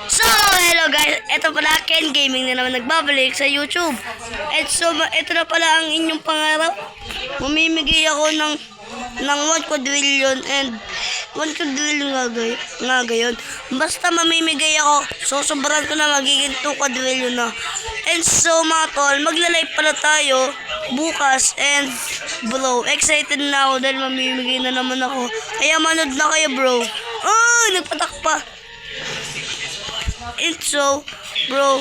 So, hello guys, ito pala Ken Gaming na naman nagbabalik sa YouTube. At so, ito na pala ang inyong pangarap. Mamimigay ako ng 1 quadrillion and 1 quadrillion nga gayon. Basta mamimigay ako, so sobrang ko na magiging 2 quadrillion na. And so mga tol, magla-live pala tayo bukas and bro, excited na ako dahil mamimigay na naman ako. Kaya manood na kayo bro. Oh, nagpatak pa. And so, bro,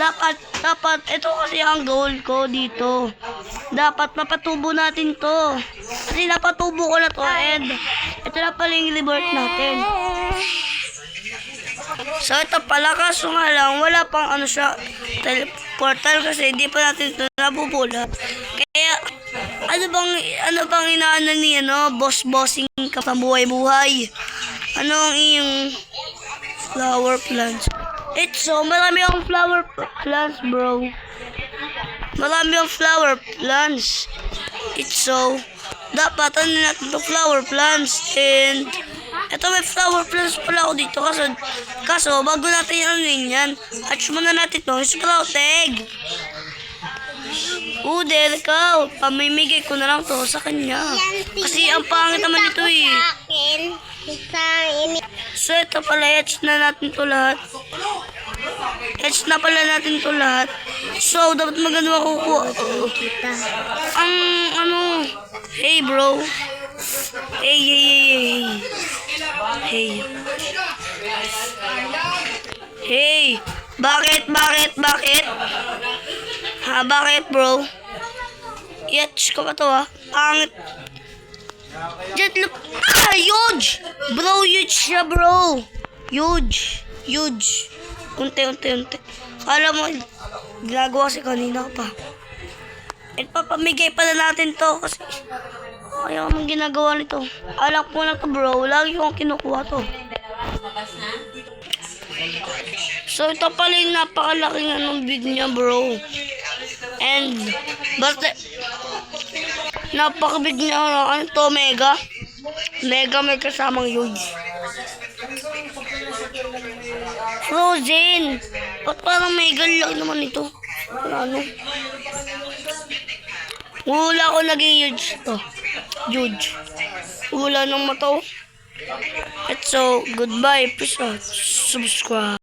dapat, ito kasi ang goal ko dito. Dapat mapatubo natin to. Kasi napatubo ko na to and ito na pala yung reward natin. So, ito pala kaso nga lang, wala pang ano siya, portal kasi hindi pa natin ito nabubulat. Kaya, ano bang inaano niya, no? Bossing ka sa buhay-buhay. Ano ang iyong flower plants? So, marami akong flower plants, bro. Marami akong flower plants. So, dapat ano natin itong flower plants. And, ito may flower plants pala ako dito. Kaso bago natin ano yan, hatch muna natin ito. Sprout egg. Uder, ikaw. Pamimigay ko na lang to sa kanya. Kasi ang pangit naman ito eh. So, ito pala, hatch na natin to lahat. Hatch na pala natin to lahat. So, dapat maganda makukuha. Ang, hey bro. Hey. Bakit? Ha, bakit bro? Hatch ko pa to ha. Ang huge! Bro, huge siya, bro. Huge. Unti. Kala mo, ginagawa kasi kanina pa. At papamigay pala natin to kasi ayaw mong ginagawa nito. Alam ko na to, bro. Lagi kong kinukuha to. So, ito pala yung napakalaking anong bid niya, bro. And, basta, napakabig niya, ano to, mega? Mega may kasamang huge. Frozen! Ba't parang mega lang naman ito? Ano? Wala ko naging huge to. Huge. Wala nang mataw. At so, goodbye. Peace out. Subscribe.